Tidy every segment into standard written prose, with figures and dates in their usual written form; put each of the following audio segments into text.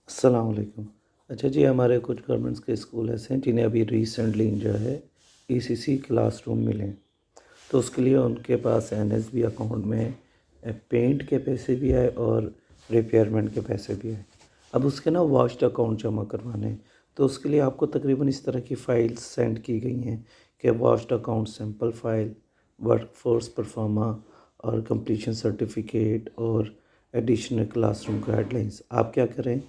अस्सलाम वालेकुम। अच्छा जी, हमारे कुछ गवर्नमेंट्स के स्कूल ऐसे हैं जिन्हें अभी रिसेंटली जो है ईसीसी क्लासरूम मिले हैं। तो उसके लिए उनके पास एनएसबी अकाउंट में पेंट के पैसे भी आए और रिपेयरमेंट के पैसे भी आए। अब उसके ना वॉश्ड अकाउंट जमा करवाने हैं। तो उसके लिए आपको तकरीबन इस तरह की फ़ाइल्स सेंड की गई हैं कि washed account sample file, workforce pro forma और कंप्लीशन सर्टिफिकेट और एडिशनल क्लासरूम गाइडलाइंस। आप क्या करें,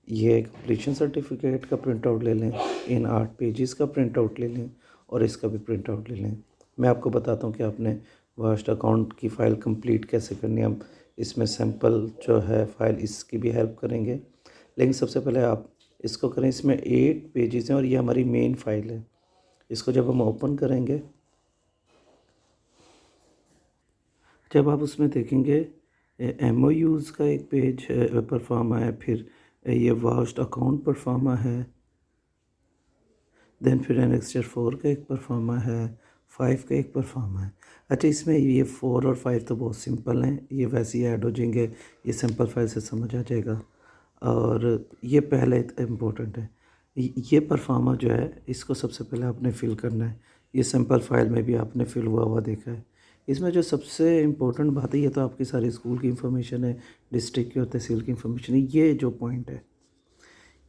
ये कंप्लीशन सर्टिफिकेट का प्रिंट आउट ले लें, इन 8 पेजेस का प्रिंट आउट ले लें और इसका भी प्रिंट आउट ले लें। मैं आपको बताता हूँ कि आपने वर्स्ट अकाउंट की फ़ाइल कंप्लीट कैसे करनी है। हम इसमें सैंपल जो है फ़ाइल इसकी भी हेल्प करेंगे, लेकिन सबसे पहले आप इसको करें। इसमें 8 पेजेस हैं और ये हमारी मेन फ़ाइल है। इसको जब हम ओपन करेंगे, जब आप उसमें देखेंगे एमओयूज़ का एक पेज परफॉर्मा है, फिर ये वास्ट अकाउंट परफॉर्मा है, देन फिर एनेक्स्चर 4 का एक परफॉर्मा है, 5 का एक परफॉर्मा है। अच्छा, इसमें ये 4 और 5 तो बहुत सिंपल हैं, ये वैसे ही ऐड हो जाएंगे, ये सिंपल फाइल से समझ आ जाएगा। और ये पहले इम्पोर्टेंट है, ये परफॉर्मा जो है इसको सबसे पहले आपने फिल करना है। ये सिंपल फाइल में भी आपने फिल हुआ हुआ देखा है। इसमें जो सबसे इम्पोर्टेंट बात है, ये तो आपकी सारी स्कूल की इंफॉर्मेशन है, डिस्ट्रिक्ट की और तहसील की इंफॉर्मेशन है। ये जो पॉइंट है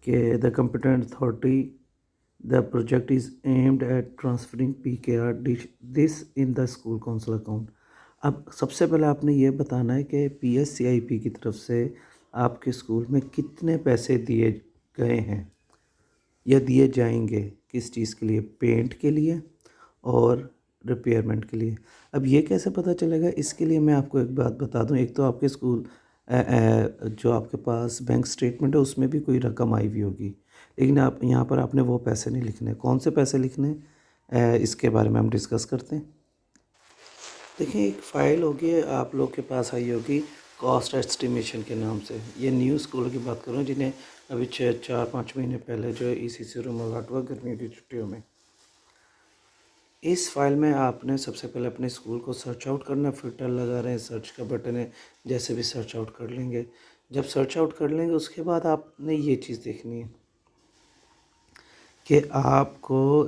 कि the competent authority, the project is aimed at transferring PKR this in the school council account। अब सबसे पहले आपने ये बताना है कि PSCIP की तरफ से आपके स्कूल में कितने पैसे दिए गए हैं या दिए जाएंगे, किस चीज़ के लिए, पेंट के लिए और रिपेयरमेंट के लिए। अब ये कैसे पता चलेगा, इसके लिए मैं आपको एक बात बता दूं। एक तो आपके स्कूल जो आपके पास बैंक स्टेटमेंट है उसमें भी कोई रकम आई हुई होगी, लेकिन आप यहाँ पर आपने वो पैसे नहीं लिखने। कौन से पैसे लिखने, इसके बारे में हम डिस्कस करते हैं। देखिए, एक फ़ाइल होगी आप लोग के पास आई होगी कॉस्ट एस्टिमेशन के नाम से। ये न्यू स्कूलों की बात कर रहा हूँ जिन्हें अभी 4-5 महीने पहले जो है ईसीसी रूम अलॉट हुआ गर्मियों की छुट्टियों में। इस फाइल में आपने सबसे पहले अपने स्कूल को सर्च आउट करना। फिल्टर लगा रहे हैं, सर्च का बटन है, जैसे भी सर्च आउट कर लेंगे। जब सर्च आउट कर लेंगे उसके बाद आपने ये चीज़ देखनी है कि आपको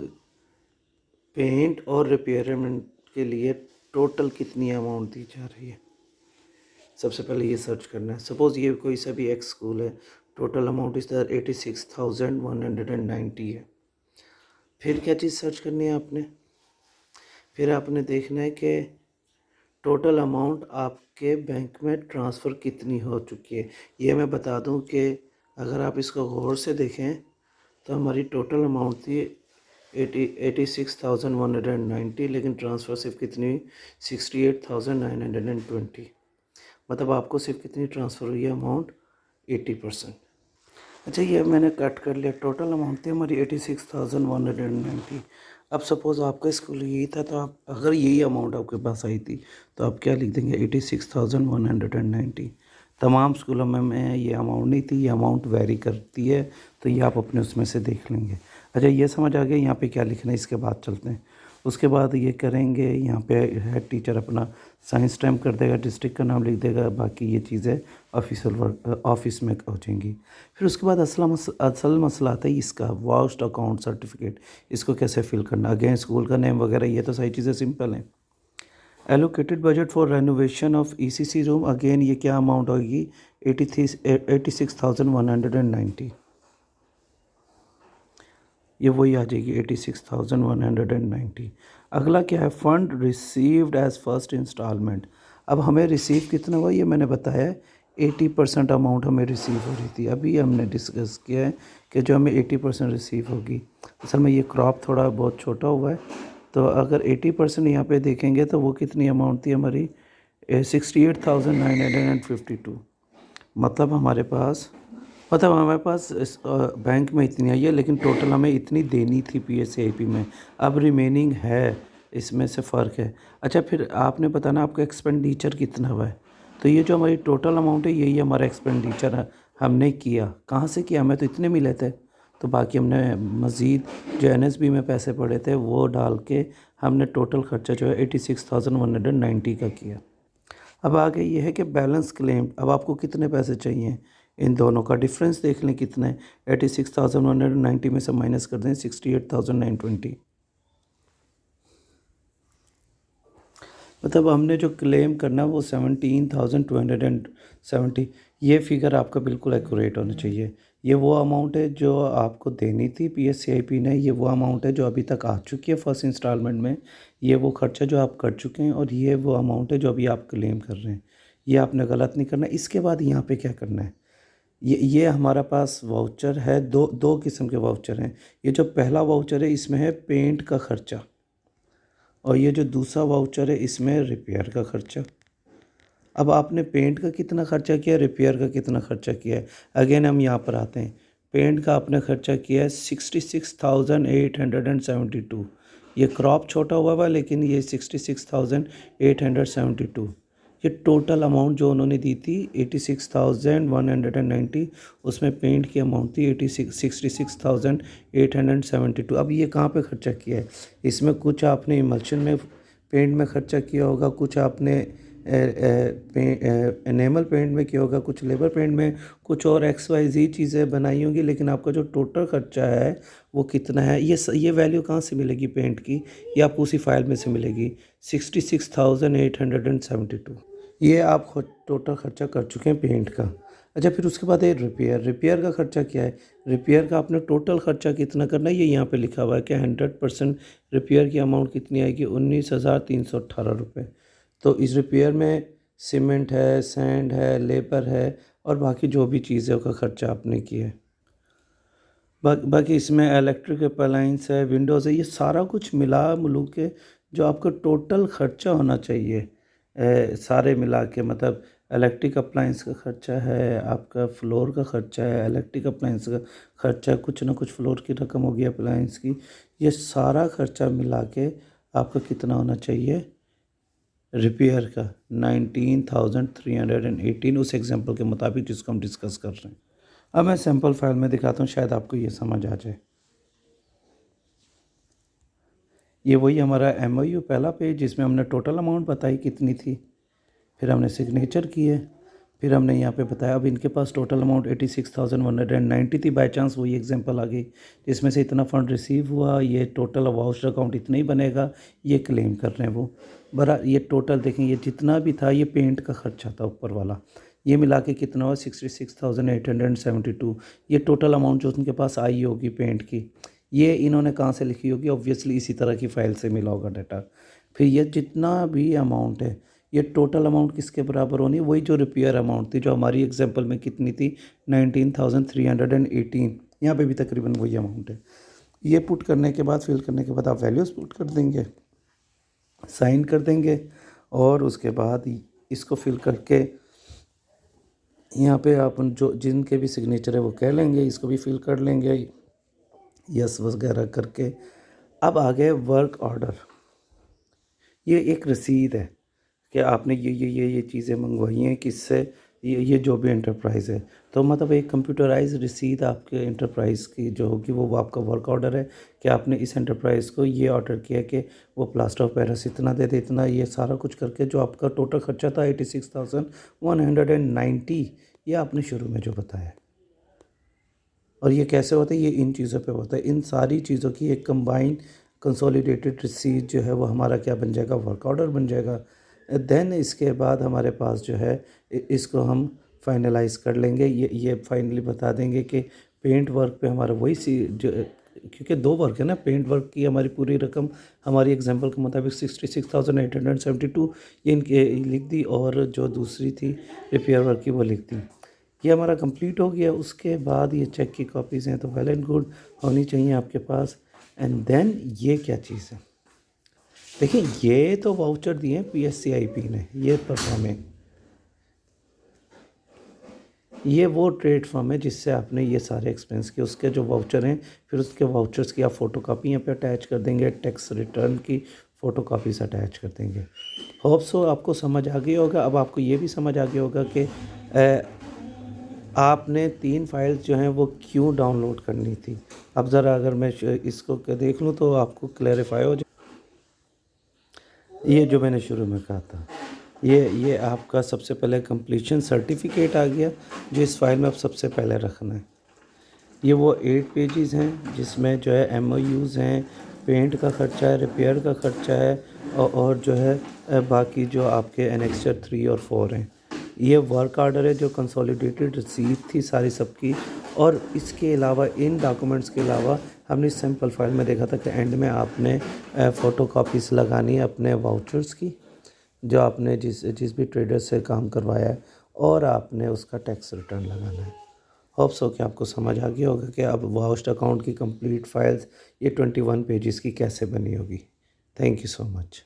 पेंट और रिपेयरमेंट के लिए टोटल कितनी अमाउंट दी जा रही है। सबसे पहले ये सर्च करना है। सपोज़ ये कोई सा भी एक्स स्कूल है, टोटल अमाउंट इस तरह 86,190 है। फिर क्या चीज़ सर्च करनी है आपने, फिर आपने देखना है कि टोटल अमाउंट आपके बैंक में ट्रांसफ़र कितनी हो चुकी है। ये मैं बता दूं कि अगर आप इसको गौर से देखें तो हमारी टोटल अमाउंट थी 86,190, लेकिन ट्रांसफ़र सिर्फ कितनी हुई, 68,920। मतलब आपको सिर्फ कितनी ट्रांसफ़र हुई है अमाउंट, 80%। अच्छा, ये मैंने कट कर लिया। टोटल अमाउंट थी हमारी 86,190। अब सपोज़ आपका स्कूल यही था, तो आप अगर यही अमाउंट आपके पास आई थी तो आप क्या लिख देंगे, 86,190। तमाम स्कूलों में ये अमाउंट नहीं थी, ये अमाउंट वेरी करती है, तो ये आप अपने उसमें से देख लेंगे। अच्छा, ये समझ आ गया यहाँ पे क्या लिखना है। इसके बाद चलते हैं, उसके बाद ये करेंगे। यहाँ पे हेड टीचर अपना साइन स्टैम्प कर देगा, डिस्ट्रिक्ट का नाम लिख देगा, बाकी ये चीज़ें ऑफिशियल वर्क ऑफिस में हो जाएंगी। फिर उसके बाद असल मसला आता है इसका, वास्ट अकाउंट सर्टिफिकेट। इसको कैसे फिल करना, अगेन स्कूल का नेम वगैरह, ये तो सारी चीज़ें सिंपल हैं। Allocated budget for renovation of ECC room, again ये क्या अमाउंट होगी, 86,190। ये वही आ जाएगी 86,190। अगला क्या है, fund received as first instalment. अब हमें रिसीव कितना हुआ, ये मैंने बताया 80% अमाउंट हमें रिसीव हो रही थी। अभी हमने डिस्कस किया है कि जो हमें 80% रिसीव होगी। असल में ये क्रॉप थोड़ा बहुत छोटा हुआ है, तो अगर 80% यहाँ पे देखेंगे तो वो कितनी अमाउंट थी हमारी, 68,952। मतलब हमारे पास इस बैंक में इतनी आई है, लेकिन टोटल हमें इतनी देनी थी पीएससीआईपी में। अब रिमेनिंग है, इसमें से फ़र्क है। अच्छा, फिर आपने बताना आपका एक्सपेंडिचर कितना हुआ है। तो ये जो हमारी टोटल अमाउंट है, यही हमारा एक्सपेंडिचर है। हमने किया कहाँ से किया, हमें तो इतने मिले थे, तो बाकी हमने मज़ीद जो एनएसबी में पैसे पड़े थे वो डाल के हमने टोटल ख़र्चा जो है 86,190 का किया। अब आगे ये है कि बैलेंस क्लेम। अब आपको कितने पैसे चाहिए, इन दोनों का डिफरेंस देख लें कितना है। 86,190 में से माइनस कर दें 68,920। मतलब हमने जो क्लेम करना वो 17,270। ये फिगर आपका बिल्कुल एक्यूरेट होना चाहिए। ये वो अमाउंट है जो आपको देनी थी पीएससीआईपी ने, ये वो अमाउंट है जो अभी तक आ चुकी है फर्स्ट इंस्टॉलमेंट में, ये वो खर्चा जो आप कर चुके हैं, और ये वो अमाउंट है जो अभी आप क्लेम कर रहे हैं। ये आपने गलत नहीं करना। इसके बाद यहाँ पे क्या करना है, ये हमारा पास वाउचर है, दो दो किस्म के वाउचर हैं। ये जो पहला वाउचर है इसमें है पेंट का खर्चा, और ये जो दूसरा वाउचर है इसमें रिपेयर का खर्चा। अब आपने पेंट का कितना खर्चा किया, रिपेयर का कितना खर्चा किया है, अगेन हम यहाँ पर आते हैं। पेंट का आपने खर्चा किया है 66,872। ये क्रॉप छोटा हुआ हुआ लेकिन ये 66,872। ये टोटल अमाउंट जो उन्होंने दी थी 86,190, उसमें पेंट की अमाउंट थी 66,872। अब ये कहाँ पे खर्चा किया है, इसमें कुछ आपने इमल्शन में पेंट में खर्चा किया होगा, कुछ आपने एनेमल पेंट में किया होगा, कुछ लेबर पेंट में, कुछ और XYZ चीज़ें बनाई होंगी, लेकिन आपका जो टोटल खर्चा है वो कितना है, ये वैल्यू कहाँ से मिलेगी पेंट की, ये आपको उसी फाइल में से मिलेगी 66,872। ये आप टोटल खर्चा कर चुके हैं पेंट का। अच्छा, फिर उसके बाद ये रिपेयर का खर्चा क्या है, रिपेयर का आपने टोटल खर्चा कितना करना है, ये यहाँ पे लिखा हुआ है कि 100% रिपेयर की अमाउंट कितनी आएगी, 19,318 रुपये। तो इस रिपेयर में सीमेंट है, सैंड है, लेबर है, और बाकी जो भी चीज़ों का खर्चा आपने किया है। बाकी इसमें इलेक्ट्रिक अप्लायंस है, विंडोज़ है, ये सारा कुछ मिला मिलू के जो आपका टोटल खर्चा होना चाहिए, सारे मिला के, मतलब इलेक्ट्रिक अप्लायंस का खर्चा है, आपका फ्लोर का खर्चा है, इलेक्ट्रिक अप्लायंस का खर्चा है, कुछ ना कुछ फ्लोर की रकम होगी अप्लायंस की, ये सारा खर्चा मिला के आपका कितना होना चाहिए रिपेयर का, 19,318, उस एग्जांपल के मुताबिक जिसको हम डिस्कस कर रहे हैं। अब मैं सैम्पल फाइल में दिखाता हूँ, शायद आपको ये समझ आ जाए। ये वही हमारा MOU पहला पेज जिसमें हमने टोटल अमाउंट बताई कितनी थी, फिर हमने सिग्नेचर किए, फिर हमने यहाँ पे बताया। अब इनके पास टोटल अमाउंट 86,190 थी, बाई चांस वही एग्जांपल आ गई जिसमें से इतना फ़ंड रिसीव हुआ, ये टोटल वाउचर अकाउंट इतना ही बनेगा, ये क्लेम कर रहे हैं वो बरा। ये टोटल देखें, ये जितना भी था ये पेंट का खर्चा था ऊपर वाला, ये मिला के कितना हुआ 66,872। ये टोटल अमाउंट जो उनके पास आई होगी पेंट की, ये इन्होंने कहाँ से लिखी होगी, ऑब्वियसली इसी तरह की फ़ाइल से मिला होगा डाटा। फिर ये जितना भी अमाउंट है, ये टोटल अमाउंट किसके बराबर होनी, वही जो रिपेयर अमाउंट थी जो हमारी एग्जांपल में कितनी थी 19,318, यहाँ पे भी तकरीबन वही अमाउंट है। ये पुट करने के बाद, फिल करने के बाद आप वैल्यूज़ पुट कर देंगे, साइन कर देंगे, और उसके बाद इसको फिल करके यहाँ पे आप जो जिनके भी सिग्नेचर है वो कह लेंगे, इसको भी फिल कर लेंगे यस वगैरह करके। अब आ गए वर्क ऑर्डर। ये एक रसीद है कि आपने ये चीज़ें मंगवाई हैं किससे, ये जो भी एंटरप्राइज़ है, तो मतलब एक कंप्यूटराइज रसीद आपके एंटरप्राइज़ की जो होगी वो आपका वर्क ऑर्डर है कि आपने इस एंटरप्राइज़ को ये ऑर्डर किया कि वो प्लास्टर ऑफ पेरिस इतना दे दे, इतना, ये सारा कुछ करके जो आपका टोटल खर्चा था 86,190, ये आपने शुरू में जो बताया। और ये कैसे होता है, ये इन चीज़ों पे होता है, इन सारी चीज़ों की एक कंबाइंड कंसोलिडेटेड रसीद जो है वो हमारा क्या बन जाएगा, वर्क ऑर्डर बन जाएगा। देन इसके बाद हमारे पास जो है इसको हम फाइनलाइज कर लेंगे, ये फाइनली बता देंगे कि पेंट वर्क पे हमारा वही जो, क्योंकि दो वर्क है ना, पेंट वर्क की हमारी पूरी रकम हमारी एग्जांपल के मुताबिक 66,872 ये इनके लिख दी, और जो दूसरी थी रिपेयर वर्क की वो लिख दी। ये हमारा कंप्लीट हो गया। उसके बाद ये चेक की कॉपीज़ हैं तो वेल एंड गुड होनी चाहिए आपके पास। एंड देन ये क्या चीज़ है, देखिए ये तो वाउचर दिए हैं PSCIP ने, ये परफॉर्म है, ये वो ट्रेड फॉर्म है जिससे आपने ये सारे एक्सपेंस किए, उसके जो वाउचर हैं, फिर उसके वाउचर्स की आप फ़ोटोकॉपी यहाँ पे अटैच कर देंगे, टैक्स रिटर्न की फ़ोटोकॉपीज़ अटैच कर देंगे। होप सो आपको समझ आ गया होगा। अब आपको ये भी समझ आ गया होगा कि आपने 3 फाइल्स जो हैं वो क्यों डाउनलोड करनी थी। अब ज़रा अगर मैं इसको देख लूँ तो आपको क्लैरिफाई हो जाए, ये जो मैंने शुरू में कहा था। ये आपका सबसे पहले कंप्लीशन सर्टिफिकेट आ गया, जो इस फाइल में अब सबसे पहले रखना है। ये वो 8 पेजेस हैं जिसमें जो है MOUs हैं, पेंट का ख़र्चा है, रिपेयर का ख़र्चा है और जो है बाकी जो आपके एनेक्सचर 3 और 4 हैं। ये वर्क ऑर्डर है जो कंसोलिडेटेड रसीद थी सारी सबकी। और इसके अलावा इन डॉक्यूमेंट्स के अलावा हमने सिंपल फाइल में देखा था कि एंड में आपने फ़ोटोकॉपीज़ लगानी है अपने वाउचर्स की, जो आपने जिस भी ट्रेडर से काम करवाया है, और आपने उसका टैक्स रिटर्न लगाना है। होप सो कि आपको समझ आ गया होगा कि अब वाउच्ड अकाउंट की कंप्लीट फाइल्स ये 21 पेजेस की कैसे बनी होगी। Thank you so much.